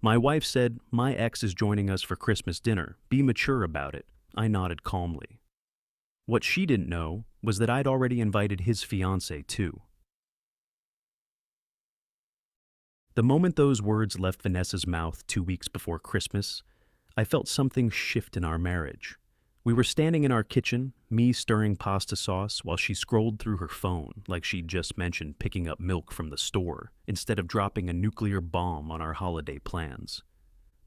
My wife said, "My ex is joining us for Christmas dinner. Be mature about it." I nodded calmly. What she didn't know was that I'd already invited his fiancée too. The moment those words left Vanessa's mouth 2 weeks before Christmas, I felt something shift in our marriage. We were standing in our kitchen, me stirring pasta sauce while she scrolled through her phone like she'd just mentioned picking up milk from the store instead of dropping a nuclear bomb on our holiday plans.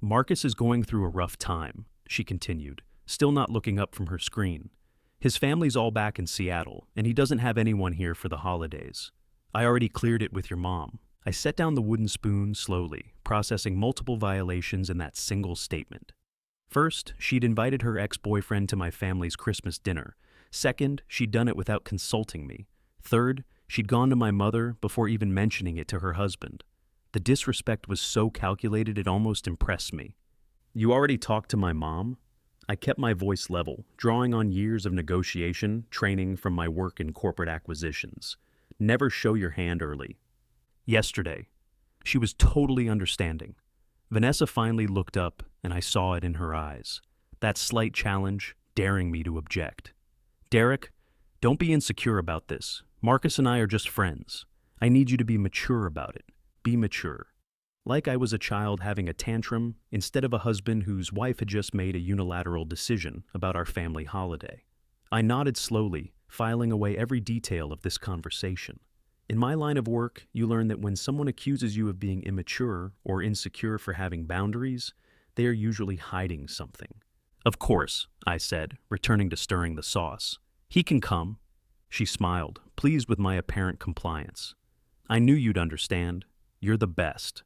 "Marcus is going through a rough time," she continued, still not looking up from her screen. "His family's all back in Seattle, and he doesn't have anyone here for the holidays. I already cleared it with your mom." I set down the wooden spoon slowly, processing multiple violations in that single statement. First, she'd invited her ex-boyfriend to my family's Christmas dinner. Second, she'd done it without consulting me. Third, she'd gone to my mother before even mentioning it to her husband. The disrespect was so calculated it almost impressed me. "You already talked to my mom?" I kept my voice level, drawing on years of negotiation, training from my work in corporate acquisitions. Never show your hand early. "Yesterday." She was totally understanding. Vanessa finally looked up, and I saw it in her eyes. That slight challenge, daring me to object. "Derek, don't be insecure about this. Marcus and I are just friends. I need you to be mature about it. Be mature." Like I was a child having a tantrum instead of a husband whose wife had just made a unilateral decision about our family holiday. I nodded slowly, filing away every detail of this conversation. In my line of work, you learn that when someone accuses you of being immature or insecure for having boundaries, they are usually hiding something. "Of course," I said, returning to stirring the sauce. "He can come." She smiled, pleased with my apparent compliance. "I knew you'd understand. You're the best."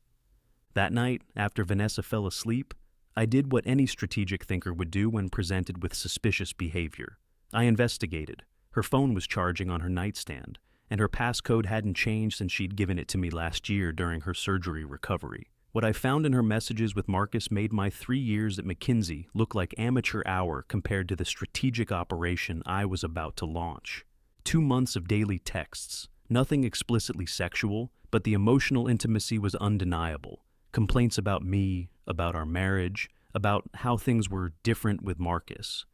That night, after Vanessa fell asleep, I did what any strategic thinker would do when presented with suspicious behavior. I investigated. Her phone was charging on her nightstand, and her passcode hadn't changed since she'd given it to me last year during her surgery recovery. What I found in her messages with Marcus made my 3 years at McKinsey look like amateur hour compared to the strategic operation I was about to launch. 2 months of daily texts, nothing explicitly sexual, but the emotional intimacy was undeniable. Complaints about me, about our marriage, about how things were different with Marcus.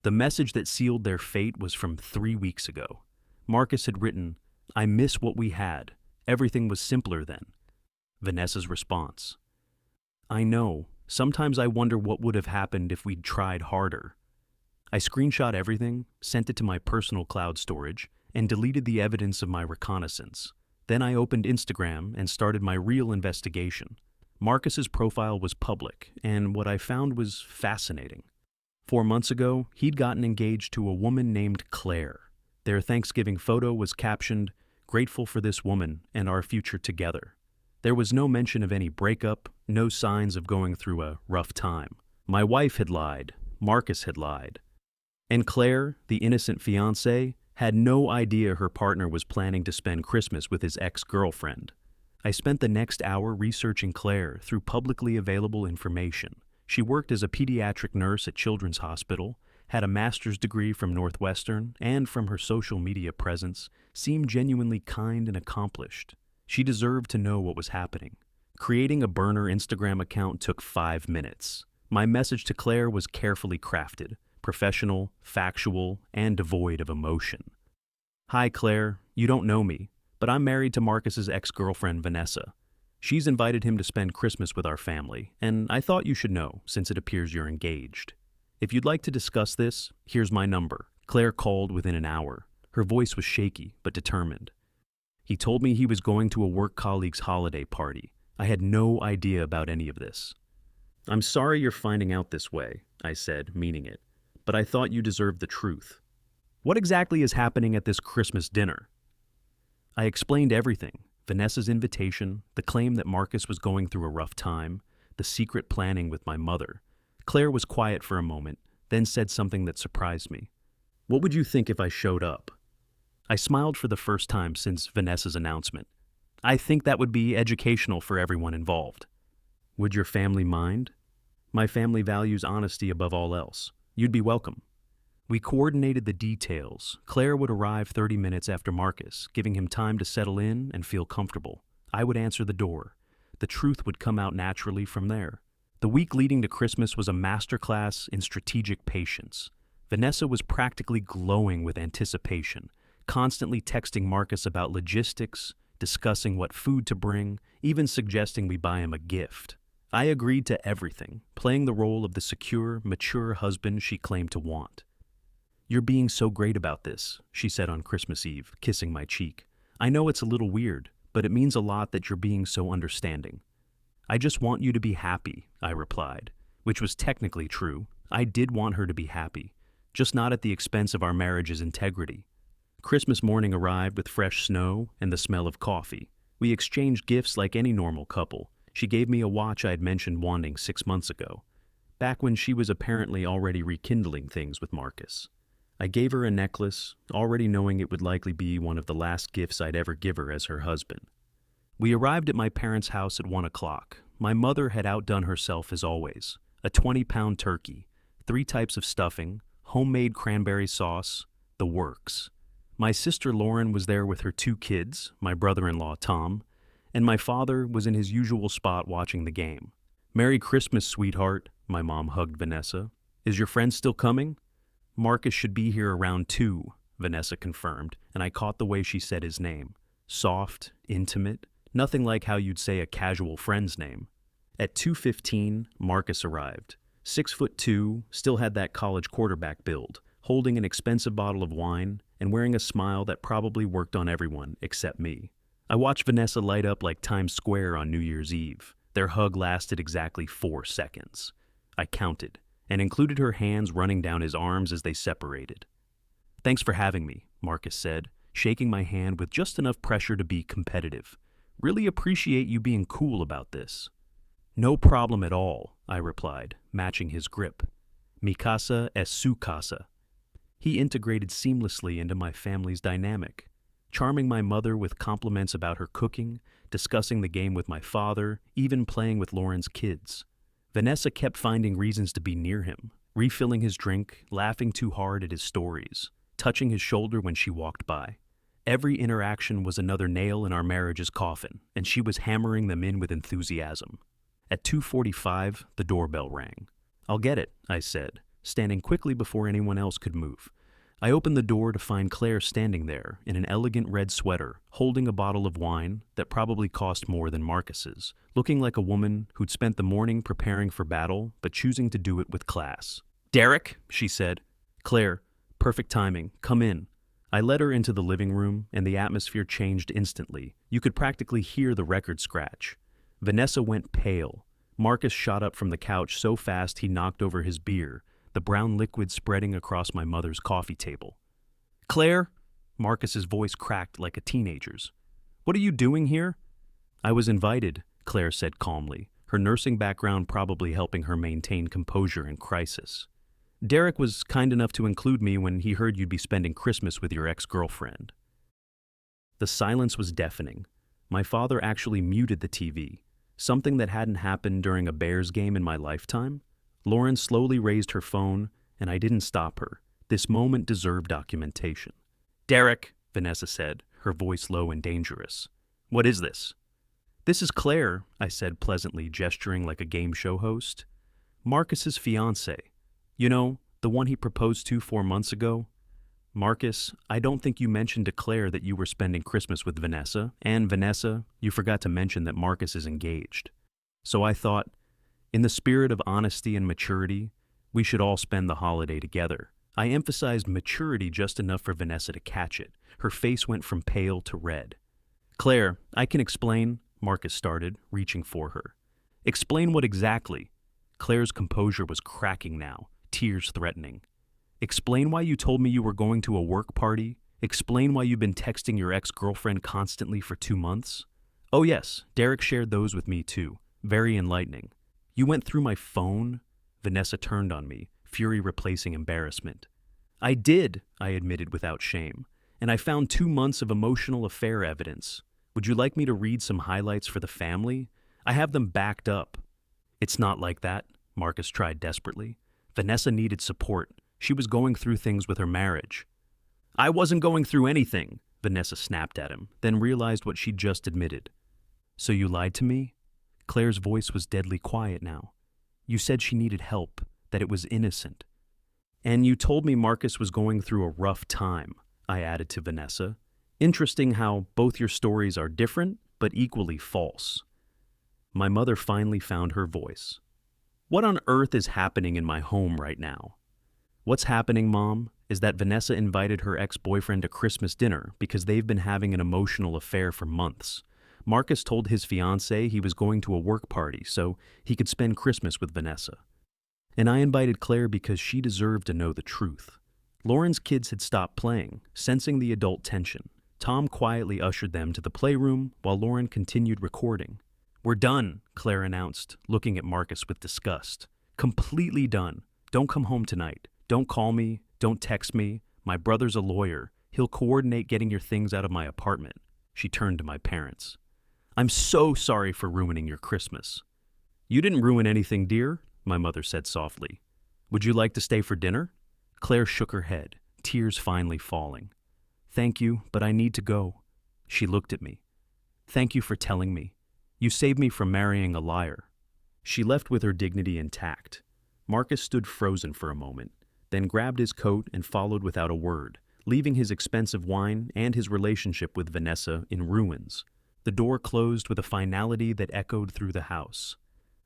The message that sealed their fate was from 3 weeks ago. Marcus had written, "I miss what we had. Everything was simpler then." Vanessa's response, "I know. Sometimes I wonder what would have happened if we'd tried harder." I screenshot everything, sent it to my personal cloud storage, and deleted the evidence of my reconnaissance. Then I opened Instagram and started my real investigation. Marcus's profile was public, and what I found was fascinating. 4 months ago, he'd gotten engaged to a woman named Claire. Their Thanksgiving photo was captioned, "Grateful for this woman and our future together." There was no mention of any breakup, no signs of going through a rough time. My wife had lied, Marcus had lied. And Claire, the innocent fiancée, had no idea her partner was planning to spend Christmas with his ex-girlfriend. I spent the next hour researching Claire through publicly available information. She worked as a pediatric nurse at Children's Hospital, had a master's degree from Northwestern, and from her social media presence, seemed genuinely kind and accomplished. She deserved to know what was happening. Creating a burner Instagram account took 5 minutes. My message to Claire was carefully crafted, professional, factual, and devoid of emotion. "Hi Claire, you don't know me, but I'm married to Marcus's ex-girlfriend Vanessa. She's invited him to spend Christmas with our family, and I thought you should know since it appears you're engaged. If you'd like to discuss this, here's my number." Claire called within an hour. Her voice was shaky but determined. "He told me he was going to a work colleague's holiday party. I had no idea about any of this." "I'm sorry you're finding out this way," I said, meaning it, "but I thought you deserved the truth. What exactly is happening at this Christmas dinner?" I explained everything: Vanessa's invitation, the claim that Marcus was going through a rough time, the secret planning with my mother. Claire was quiet for a moment, then said something that surprised me. "What would you think if I showed up?" I smiled for the first time since Vanessa's announcement. "I think that would be educational for everyone involved." "Would your family mind?" "My family values honesty above all else. You'd be welcome." We coordinated the details. Claire would arrive 30 minutes after Marcus, giving him time to settle in and feel comfortable. I would answer the door. the truth would come out naturally from there. The week leading to Christmas was a masterclass in strategic patience. Vanessa was practically glowing with anticipation, constantly texting Marcus about logistics, discussing what food to bring, even suggesting we buy him a gift. I agreed to everything, playing the role of the secure, mature husband she claimed to want. "You're being so great about this," she said on Christmas Eve, kissing my cheek. "I know it's a little weird, but it means a lot that you're being so understanding." "I just want you to be happy," I replied, which was technically true. I did want her to be happy, just not at the expense of our marriage's integrity. Christmas morning arrived with fresh snow and the smell of coffee. We exchanged gifts like any normal couple. She gave me a watch I had mentioned wanting 6 months ago, back when she was apparently already rekindling things with Marcus. I gave her a necklace, already knowing it would likely be one of the last gifts I'd ever give her as her husband. We arrived at my parents' house at 1 o'clock. My mother had outdone herself as always. A 20-pound turkey, 3 types of stuffing, homemade cranberry sauce, the works. My sister Lauren was there with her 2 kids, my brother-in-law Tom, and my father was in his usual spot watching the game. "Merry Christmas, sweetheart," my mom hugged Vanessa. "Is your friend still coming?" "Marcus should be here around 2, Vanessa confirmed, and I caught the way she said his name. Soft, intimate, nothing like how you'd say a casual friend's name. At 2:15, Marcus arrived. 6'2", still had that college quarterback build, holding an expensive bottle of wine and wearing a smile that probably worked on everyone except me. I watched Vanessa light up like Times Square on New Year's Eve. Their hug lasted exactly 4 seconds. I counted, and included her hands running down his arms as they separated. "Thanks for having me," Marcus said, shaking my hand with just enough pressure to be competitive. "Really appreciate you being cool about this." "No problem at all," I replied, matching his grip. "Mi casa es su casa." He integrated seamlessly into my family's dynamic, charming my mother with compliments about her cooking, discussing the game with my father, even playing with Lauren's kids. Vanessa kept finding reasons to be near him, refilling his drink, laughing too hard at his stories, touching his shoulder when she walked by. Every interaction was another nail in our marriage's coffin, and she was hammering them in with enthusiasm. At 2:45, the doorbell rang. "I'll get it," I said, standing quickly before anyone else could move. I opened the door to find Claire standing there in an elegant red sweater, holding a bottle of wine that probably cost more than Marcus's, looking like a woman who'd spent the morning preparing for battle but choosing to do it with class. "Derek," she said. "Claire, perfect timing. Come in." I led her into the living room, and the atmosphere changed instantly. You could practically hear the record scratch. Vanessa went pale. Marcus shot up from the couch so fast he knocked over his beer, the brown liquid spreading across my mother's coffee table. "Claire?" Marcus's voice cracked like a teenager's. "What are you doing here?" "I was invited," Claire said calmly, her nursing background probably helping her maintain composure in crisis. "Derek was kind enough to include me when he heard you'd be spending Christmas with your ex-girlfriend." The silence was deafening. My father actually muted the TV, something that hadn't happened during a Bears game in my lifetime. Lauren slowly raised her phone, and I didn't stop her. This moment deserved documentation. "Derek," Vanessa said, her voice low and dangerous. "What is this?" "This is Claire," I said pleasantly, gesturing like a game show host. "Marcus's fiancée. You know, the one he proposed to 4 months ago. Marcus, I don't think you mentioned to Claire that you were spending Christmas with Vanessa, and Vanessa, you forgot to mention that Marcus is engaged. So I thought, in the spirit of honesty and maturity, we should all spend the holiday together." I emphasized maturity just enough for Vanessa to catch it. Her face went from pale to red. "Claire, I can explain," Marcus started, reaching for her. "Explain what exactly?" Claire's composure was cracking now, tears threatening. "Explain why you told me you were going to a work party? Explain why you've been texting your ex-girlfriend constantly for 2 months? Oh yes, Derek shared those with me too. Very enlightening. You went through my phone?" Vanessa turned on me, fury replacing embarrassment. "I did," I admitted without shame, "and I found 2 months of emotional affair evidence. Would you like me to read some highlights for the family? I have them backed up." "It's not like that," Marcus tried desperately. Vanessa needed support. She was going through things with her marriage. "I wasn't going through anything," Vanessa snapped at him, then realized what she'd just admitted. "So you lied to me?" Claire's voice was deadly quiet now. You said she needed help, that it was innocent. And you told me Marcus was going through a rough time, I added to Vanessa. Interesting how both your stories are different, but equally false. My mother finally found her voice. What on earth is happening in my home right now? What's happening, Mom, is that Vanessa invited her ex-boyfriend to Christmas dinner because they've been having an emotional affair for months. Marcus told his fiancée he was going to a work party so he could spend Christmas with Vanessa. And I invited Claire because she deserved to know the truth. Lauren's kids had stopped playing, sensing the adult tension. Tom quietly ushered them to the playroom while Lauren continued recording. We're done, Claire announced, looking at Marcus with disgust. Completely done. Don't come home tonight. Don't call me. Don't text me. My brother's a lawyer. He'll coordinate getting your things out of my apartment. She turned to my parents. I'm so sorry for ruining your Christmas. You didn't ruin anything, dear, my mother said softly. Would you like to stay for dinner? Claire shook her head, tears finally falling. Thank you, but I need to go. She looked at me. Thank you for telling me. You saved me from marrying a liar. She left with her dignity intact. Marcus stood frozen for a moment, then grabbed his coat and followed without a word, leaving his expensive wine and his relationship with Vanessa in ruins. The door closed with a finality that echoed through the house.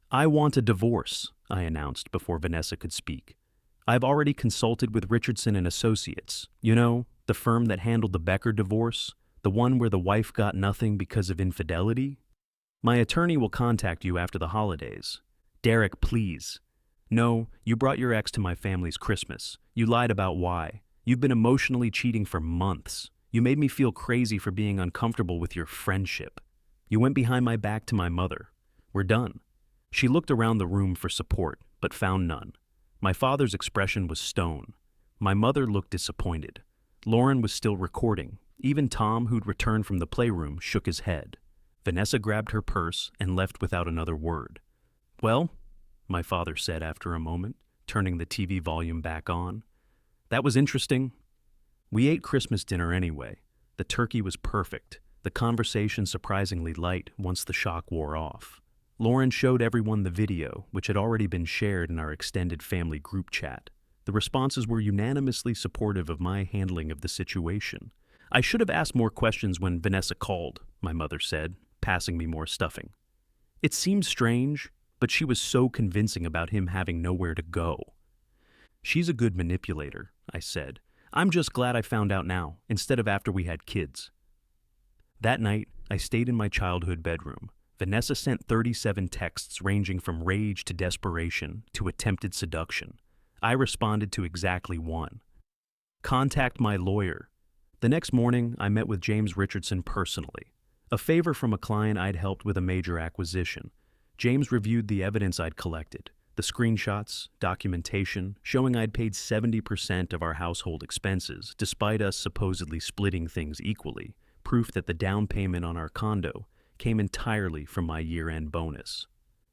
I want a divorce, I announced before Vanessa could speak. I've already consulted with Richardson and Associates. You know, the firm that handled the Becker divorce, the one where the wife got nothing because of infidelity. My attorney will contact you after the holidays. Derek, please. No, you brought your ex to my family's Christmas. You lied about why. You've been emotionally cheating for months. You made me feel crazy for being uncomfortable with your friendship. You went behind my back to my mother. We're done. She looked around the room for support, but found none. My father's expression was stone. My mother looked disappointed. Lauren was still recording. Even Tom, who'd returned from the playroom, shook his head. Vanessa grabbed her purse and left without another word. Well, my father said after a moment, turning the TV volume back on. That was interesting. We ate Christmas dinner anyway. The turkey was perfect, the conversation surprisingly light once the shock wore off. Lauren showed everyone the video, which had already been shared in our extended family group chat. The responses were unanimously supportive of my handling of the situation. I should have asked more questions when Vanessa called, my mother said, passing me more stuffing. It seemed strange, but she was so convincing about him having nowhere to go. She's a good manipulator, I said. I'm just glad I found out now, instead of after we had kids. That night, I stayed in my childhood bedroom. Vanessa sent 37 texts ranging from rage to desperation to attempted seduction. I responded to exactly one. Contact my lawyer. The next morning, I met with James Richardson personally. A favor from a client I'd helped with a major acquisition. James reviewed the evidence I'd collected. The screenshots, documentation, showing I'd paid 70% of our household expenses, despite us supposedly splitting things equally, proof that the down payment on our condo came entirely from my year-end bonus.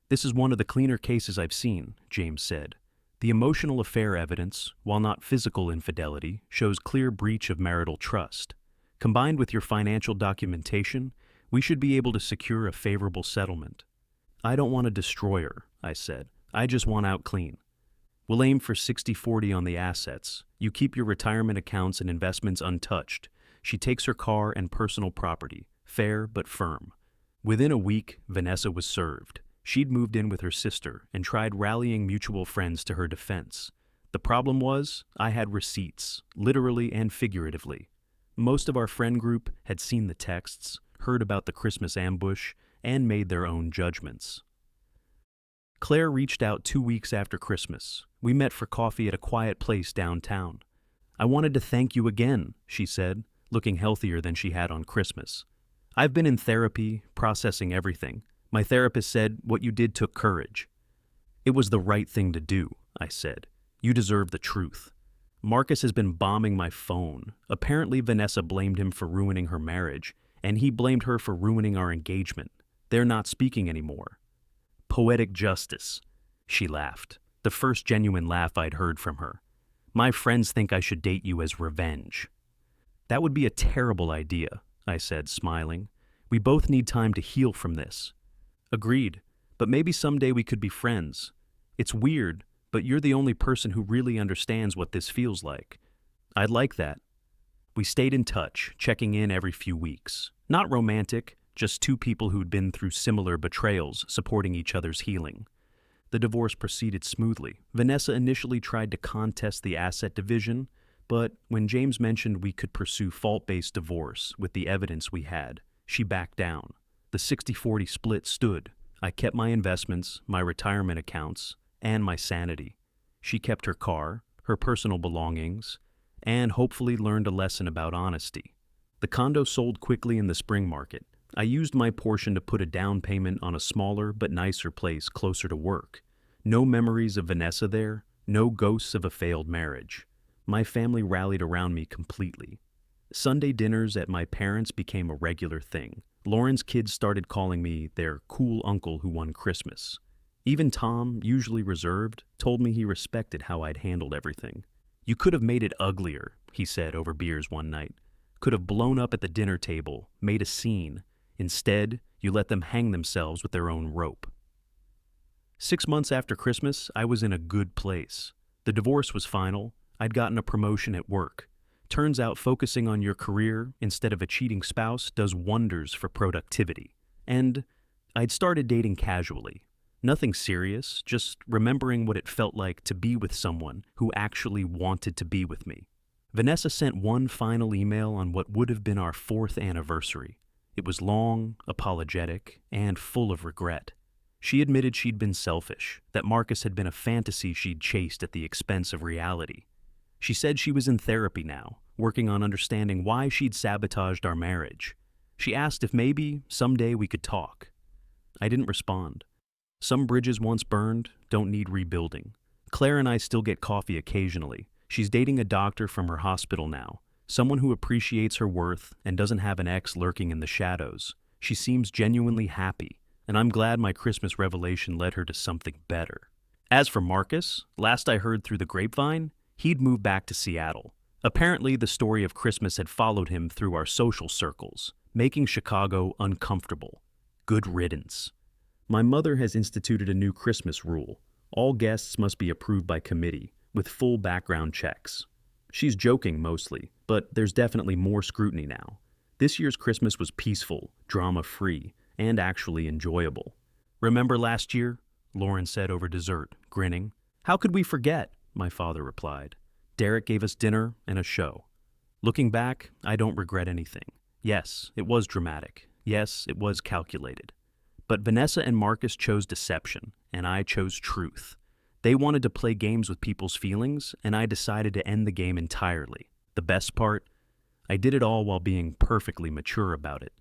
This is one of the cleaner cases I've seen, James said. The emotional affair evidence, while not physical infidelity, shows clear breach of marital trust. Combined with your financial documentation, we should be able to secure a favorable settlement. I don't want to destroy her, I said. I just want out clean. We'll aim for 60-40 on the assets. You keep your retirement accounts and investments untouched. She takes her car and personal property, fair but firm. Within a week, Vanessa was served. She'd moved in with her sister and tried rallying mutual friends to her defense. The problem was, I had receipts, literally and figuratively. Most of our friend group had seen the texts, heard about the Christmas ambush, and made their own judgments. Claire reached out 2 weeks after Christmas. We met for coffee at a quiet place downtown. I wanted to thank you again, she said, looking healthier than she had on Christmas. I've been in therapy, processing everything. My therapist said what you did took courage. It was the right thing to do, I said. You deserve the truth. Marcus has been bombing my phone. Apparently Vanessa blamed him for ruining her marriage, and he blamed her for ruining our engagement. They're not speaking anymore. Poetic justice, she laughed, the first genuine laugh I'd heard from her. My friends think I should date you as revenge. That would be a terrible idea, I said, smiling. We both need time to heal from this. Agreed. But maybe someday we could be friends. It's weird, but you're the only person who really understands what this feels like. I'd like that. We stayed in touch, checking in every few weeks. Not romantic, just two people who'd been through similar betrayals, supporting each other's healing. The divorce proceeded smoothly. Vanessa initially tried to contest the asset division, but when James mentioned we could pursue fault-based divorce with the evidence we had, she backed down. The 60-40 split stood. I kept my investments, my retirement accounts, and my sanity. She kept her car, her personal belongings, and hopefully learned a lesson about honesty. The condo sold quickly in the spring market. I used my portion to put a down payment on a smaller but nicer place closer to work. No memories of Vanessa there, no ghosts of a failed marriage. My family rallied around me completely. Sunday dinners at my parents' became a regular thing. Lauren's kids started calling me their cool uncle who won Christmas. Even Tom, usually reserved, told me he respected how I'd handled everything. "You could have made it uglier," he said over beers one night. "Could have blown up at the dinner table, made a scene. Instead, you let them hang themselves with their own rope." 6 months after Christmas, I was in a good place. The divorce was final. I'd gotten a promotion at work. Turns out focusing on your career instead of a cheating spouse does wonders for productivity. And I'd started dating casually. Nothing serious, just remembering what it felt like to be with someone who actually wanted to be with me. Vanessa sent one final email on what would have been our 4th anniversary. It was long, apologetic, and full of regret. She admitted she'd been selfish, that Marcus had been a fantasy she'd chased at the expense of reality. She said she was in therapy now, working on understanding why she'd sabotaged our marriage. She asked if maybe someday we could talk. I didn't respond. Some bridges once burned don't need rebuilding. Claire and I still get coffee occasionally. She's dating a doctor from her hospital now, someone who appreciates her worth and doesn't have an ex lurking in the shadows. She seems genuinely happy, and I'm glad my Christmas revelation led her to something better. As for Marcus, last I heard through the grapevine, he'd moved back to Seattle. Apparently, the story of Christmas had followed him through our social circles, making Chicago uncomfortable. Good riddance. My mother has instituted a new Christmas rule. All guests must be approved by committee, with full background checks. She's joking mostly, but there's definitely more scrutiny now. This year's Christmas was peaceful, drama-free, and actually enjoyable. "Remember last year?" Lauren said over dessert, grinning. "How could we forget?" my father replied. "Derek gave us dinner and a show." Looking back, I don't regret anything. Yes, it was dramatic. Yes, it was calculated. But Vanessa and Marcus chose deception, and I chose truth. They wanted to play games with people's feelings, and I decided to end the game entirely. The best part? I did it all while being perfectly mature about it.